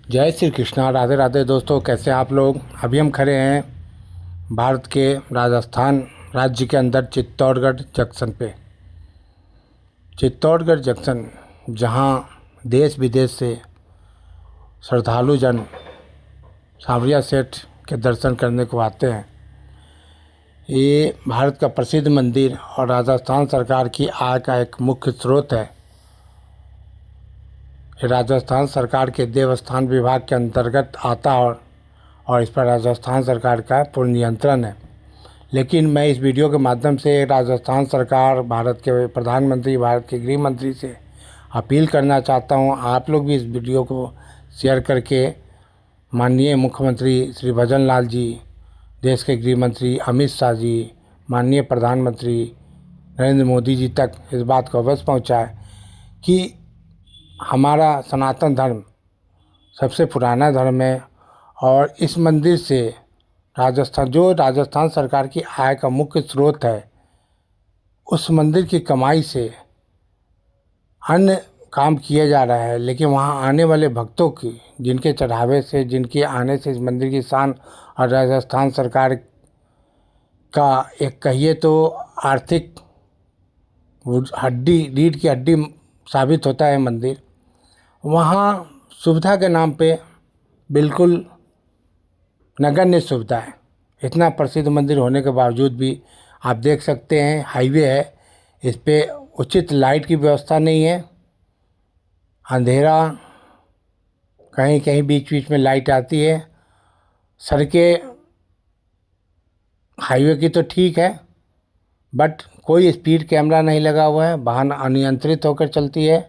जय श्री कृष्णा। राधे राधे दोस्तों, कैसे हैं आप लोग। अभी हम खड़े हैं भारत के राजस्थान राज्य के अंदर चित्तौड़गढ़ जंक्शन पे। चित्तौड़गढ़ जंक्शन जहां देश विदेश से श्रद्धालु जन सांवरिया सेठ के दर्शन करने को आते हैं। ये भारत का प्रसिद्ध मंदिर और राजस्थान सरकार की आय का एक मुख्य स्रोत है। ये राजस्थान सरकार के देवस्थान विभाग के अंतर्गत आता है और इस पर राजस्थान सरकार का पूर्ण नियंत्रण है। लेकिन मैं इस वीडियो के माध्यम से राजस्थान सरकार, भारत के प्रधानमंत्री, भारत के गृह मंत्री से अपील करना चाहता हूं, आप लोग भी इस वीडियो को शेयर करके माननीय मुख्यमंत्री श्री भजन लाल जी, देश के गृह मंत्री अमित शाह जी, माननीय प्रधानमंत्री नरेंद्र मोदी जी तक इस बात को अवश्य पहुँचाए कि हमारा सनातन धर्म सबसे पुराना धर्म है और इस मंदिर से राजस्थान सरकार की आय का मुख्य स्रोत है, उस मंदिर की कमाई से अन्य काम किया जा रहा है। लेकिन वहाँ आने वाले भक्तों की, जिनके चढ़ावे से, जिनके आने से इस मंदिर की शान और राजस्थान सरकार का एक कहिए तो आर्थिक हड्डी, रीढ़ की हड्डी साबित होता है मंदिर। वहाँ सुविधा के नाम पे बिल्कुल नगण्य सुविधा है। इतना प्रसिद्ध मंदिर होने के बावजूद भी आप देख सकते हैं, हाईवे है, इस पे उचित लाइट की व्यवस्था नहीं है। अंधेरा, कहीं कहीं बीच बीच में लाइट आती है। सड़कें हाईवे की तो ठीक है, बट कोई स्पीड कैमरा नहीं लगा हुआ है, वाहन अनियंत्रित होकर चलती है।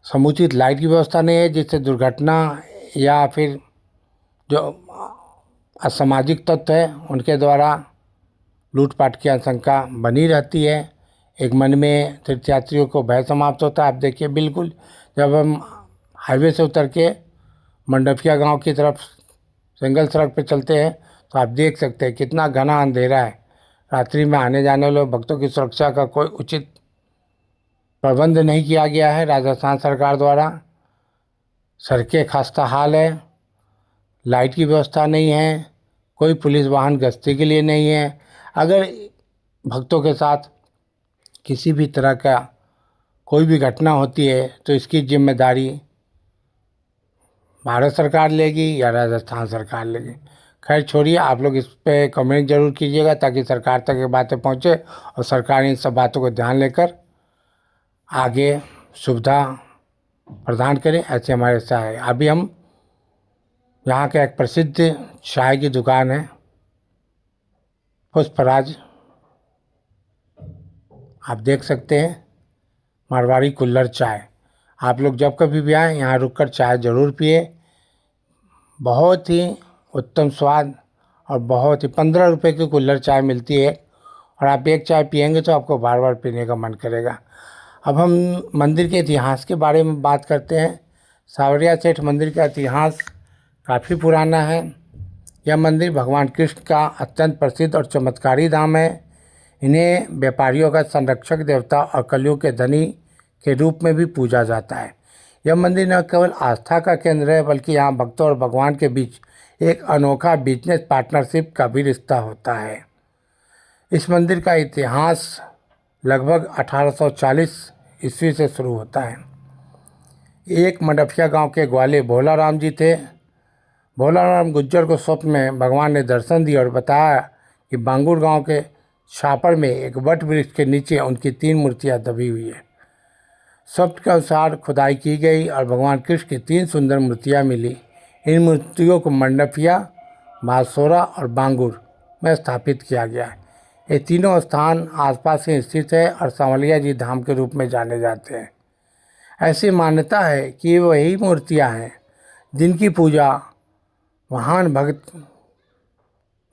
समुचित लाइट की व्यवस्था नहीं है, जिससे दुर्घटना या फिर जो असामाजिक तत्व है उनके द्वारा लूटपाट की आशंका बनी रहती है। एक मन में तीर्थयात्रियों को भय समाप्त होता है। आप देखिए, बिल्कुल जब हम हाईवे से उतर के मंडपिया गांव की तरफ सिंगल सड़क पर चलते हैं तो आप देख सकते हैं कितना घना अंधेरा है। रात्रि में आने जाने वाले भक्तों की सुरक्षा का कोई उचित प्रबंध नहीं किया गया है राजस्थान सरकार द्वारा। सड़कें खस्ता हाल है, लाइट की व्यवस्था नहीं है, कोई पुलिस वाहन गश्ती के लिए नहीं है। अगर भक्तों के साथ किसी भी तरह का कोई भी घटना होती है तो इसकी जिम्मेदारी भारत सरकार लेगी या राजस्थान सरकार लेगी। खैर छोड़िए, आप लोग इस पे कमेंट जरूर कीजिएगा ताकि सरकार तक ये बातें पहुँचे और सरकार इन सब बातों को ध्यान लेकर आगे सुविधा प्रदान करें। ऐसे हमारे चाय, अभी हम यहाँ का एक प्रसिद्ध चाय की दुकान है पुष्पराज, आप देख सकते हैं, मारवाड़ी कुल्हड़ चाय। आप लोग जब कभी भी आएँ यहाँ रुककर चाय ज़रूर पिए। बहुत ही उत्तम स्वाद और बहुत ही 15 रुपये की कुल्हड़ चाय मिलती है और आप एक चाय पिएंगे तो आपको बार बार पीने का मन करेगा। अब हम मंदिर के इतिहास के बारे में बात करते हैं। सांवरिया सेठ मंदिर का इतिहास काफ़ी पुराना है। यह मंदिर भगवान कृष्ण का अत्यंत प्रसिद्ध और चमत्कारी धाम है। इन्हें व्यापारियों का संरक्षक देवता और कलियुग के धनी के रूप में भी पूजा जाता है। यह मंदिर न केवल आस्था का केंद्र है बल्कि यहाँ भक्तों और भगवान के बीच एक अनोखा बिजनेस पार्टनरशिप का भी रिश्ता होता है। इस मंदिर का इतिहास लगभग 1840 ईस्वी से शुरू होता है। एक मंडपिया गांव के ग्वाले भोला राम जी थे। भोला राम गुज्जर को स्वप्न में भगवान ने दर्शन दिया और बताया कि बांगुर गांव के छापर में एक वट वृक्ष के नीचे उनकी 3 मूर्तियां दबी हुई है। स्वप्न के अनुसार खुदाई की गई और भगवान कृष्ण की 3 सुंदर मूर्तियां मिली। इन मूर्तियों को मंडपिया, बांसोरा और बांगुर में स्थापित किया गया है। ये तीनों स्थान आसपास ही स्थित है और सांवलिया जी धाम के रूप में जाने जाते हैं। ऐसी मान्यता है कि ये वही मूर्तियां हैं जिनकी पूजा महान भक्त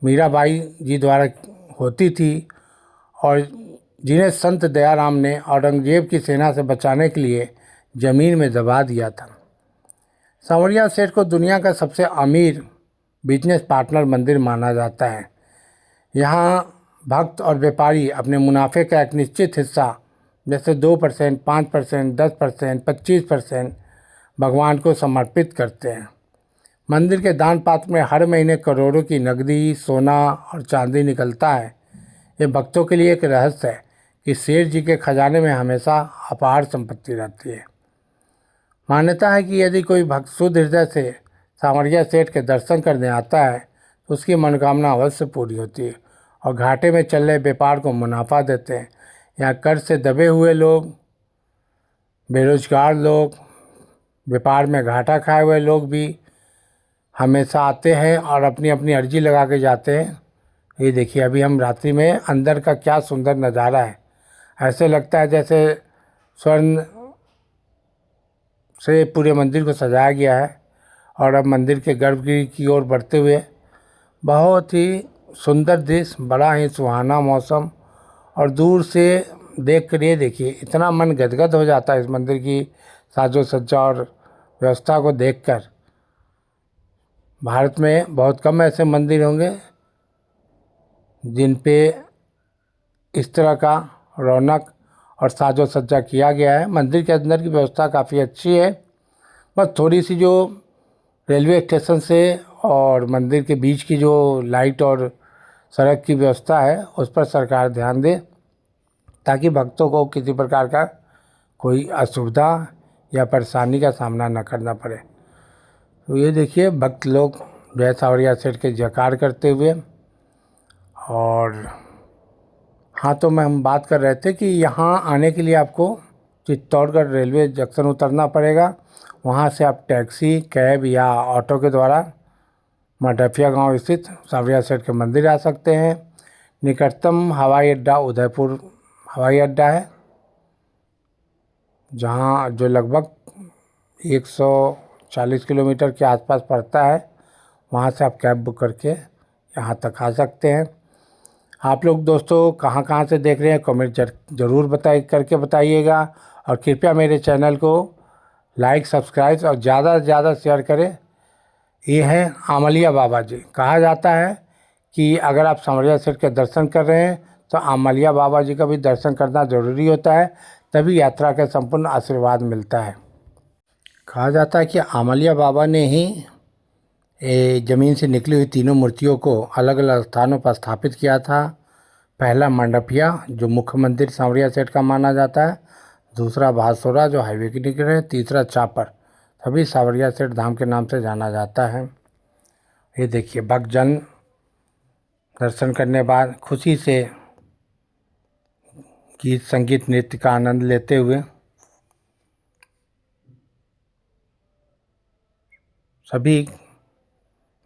मीराबाई जी द्वारा होती थी और जिन्हें संत दयाराम ने औरंगजेब की सेना से बचाने के लिए ज़मीन में दबा दिया था। सांवरिया सेठ को दुनिया का सबसे अमीर बिजनेस पार्टनर मंदिर माना जाता है। यहाँ भक्त और व्यापारी अपने मुनाफे का एक निश्चित हिस्सा जैसे 2%, 5%, 10%, 25% भगवान को समर्पित करते हैं। मंदिर के दान पात्र में हर महीने करोड़ों की नकदी, सोना और चांदी निकलता है। ये भक्तों के लिए एक रहस्य है कि सेठ जी के खजाने में हमेशा अपार संपत्ति रहती है। मान्यता है कि यदि कोई भक्त शुद्ध हृदय से सांवरिया सेठ के दर्शन करने आता है तो उसकी मनोकामना अवश्य पूरी होती है और घाटे में चल रहे व्यापार को मुनाफा देते हैं। यहाँ कर्ज से दबे हुए लोग, बेरोजगार लोग, व्यापार में घाटा खाए हुए लोग भी हमेशा आते हैं और अपनी अपनी अर्जी लगा के जाते हैं। ये देखिए, अभी हम रात्रि में अंदर का क्या सुंदर नज़ारा है। ऐसे लगता है जैसे स्वर्ण से पूरे मंदिर को सजाया गया है। और अब मंदिर के गर्भगृह की ओर बढ़ते हुए बहुत ही सुंदर दृश्य, बड़ा ही सुहाना मौसम, और दूर से देख कर ये देखिए इतना मन गदगद हो जाता है इस मंदिर की साजो सज्जा और व्यवस्था को देखकर। भारत में बहुत कम ऐसे मंदिर होंगे जिन पे इस तरह का रौनक और साजो सज्जा किया गया है। मंदिर के अंदर की व्यवस्था काफ़ी अच्छी है। बस थोड़ी सी जो रेलवे स्टेशन से और मंदिर के बीच की जो लाइट और सड़क की व्यवस्था है उस पर सरकार ध्यान दे ताकि भक्तों को किसी प्रकार का कोई असुविधा या परेशानी का सामना न करना पड़े। तो ये देखिए भक्त लोग जय सांवरिया सेठ के जयकार करते हुए। और हाँ, तो हम बात कर रहे थे कि यहाँ आने के लिए आपको चित्तौड़गढ़ रेलवे जंक्शन उतरना पड़ेगा। वहाँ से आप टैक्सी, कैब या ऑटो के द्वारा मडफिया गांव स्थित सांवरिया सेठ के मंदिर आ सकते हैं। निकटतम हवाई अड्डा उदयपुर हवाई अड्डा है, जहाँ जो लगभग 140 किलोमीटर के आसपास पड़ता है। वहाँ से आप कैब बुक करके यहाँ तक आ सकते हैं। आप लोग दोस्तों कहाँ कहाँ से देख रहे हैं कमेंट ज़रूर बताइएगा। और कृपया मेरे चैनल को लाइक, सब्सक्राइब और ज़्यादा से ज़्यादा शेयर करें। ये हैं आमलिया बाबा जी। कहा जाता है कि अगर आप सांवरिया सेठ के दर्शन कर रहे हैं तो आमलिया बाबा जी का भी दर्शन करना ज़रूरी होता है, तभी यात्रा का संपूर्ण आशीर्वाद मिलता है। कहा जाता है कि आमलिया बाबा ने ही ज़मीन से निकली हुई तीनों मूर्तियों को अलग अलग स्थानों पर स्थापित किया था। पहला मंडपिया जो मुख्य मंदिर सांवरिया सेठ का माना जाता है, दूसरा भासोरा जो हाईवे के निकट है, तीसरा चापर, सभी सांवरिया सेठ धाम के नाम से जाना जाता है। ये देखिए भक्तजन दर्शन करने बाद खुशी से गीत संगीत नृत्य का आनंद लेते हुए सभी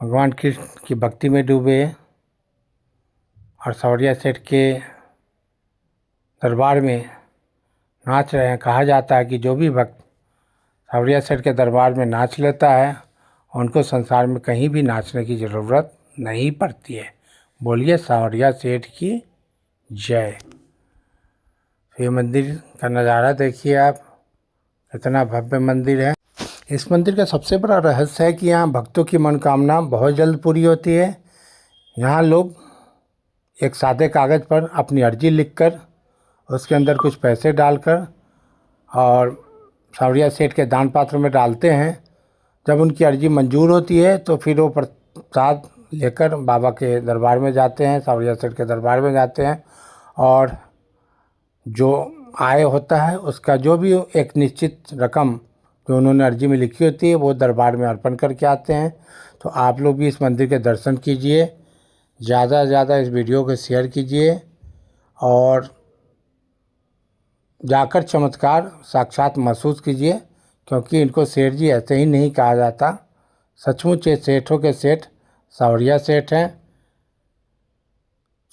भगवान कृष्ण की भक्ति में डूबे और सांवरिया सेठ के दरबार में नाच रहे हैं। कहा जाता है कि जो भी भक्त सांवरिया सेठ के दरबार में नाच लेता है उनको संसार में कहीं भी नाचने की ज़रूरत नहीं पड़ती है। बोलिए सांवरिया सेठ की जय। ये मंदिर का नज़ारा देखिए आप, इतना भव्य मंदिर है। इस मंदिर का सबसे बड़ा रहस्य है कि यहाँ भक्तों की मनोकामना बहुत जल्द पूरी होती है। यहाँ लोग एक सादे कागज़ पर अपनी अर्जी लिखकर उसके अंदर कुछ पैसे डालकर और सांवरिया सेठ के दान पात्र में डालते हैं। जब उनकी अर्जी मंजूर होती है तो फिर वो प्रसाद लेकर बाबा के दरबार में जाते हैं, सांवरिया सेठ के दरबार में जाते हैं और जो आय होता है उसका जो भी एक निश्चित रकम जो उन्होंने अर्जी में लिखी होती है वो दरबार में अर्पण करके आते हैं। तो आप लोग भी इस मंदिर के दर्शन कीजिए, ज़्यादा से ज़्यादा इस वीडियो को शेयर कीजिए और जाकर चमत्कार साक्षात महसूस कीजिए, क्योंकि इनको सेठ जी ऐसे ही नहीं कहा जाता। सचमुच ये सेठों के सेठ सांवरिया सेठ हैं।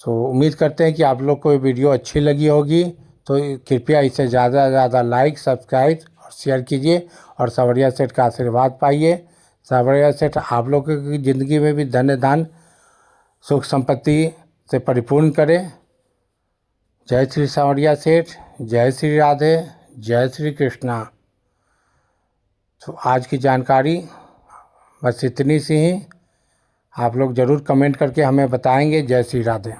तो उम्मीद करते हैं कि आप लोग को ये वीडियो अच्छी लगी होगी, तो कृपया इसे ज़्यादा से ज़्यादा लाइक, सब्सक्राइब और शेयर कीजिए और सांवरिया सेठ का आशीर्वाद पाइए। सांवरिया सेठ आप लोगों की ज़िंदगी में भी धन्य धान सुख संपत्ति से परिपूर्ण करें। जय श्री सांवरिया सेठ, जय श्री राधे, जय श्री कृष्णा। तो आज की जानकारी बस इतनी सी ही। आप लोग ज़रूर कमेंट करके हमें बताएंगे। जय श्री राधे।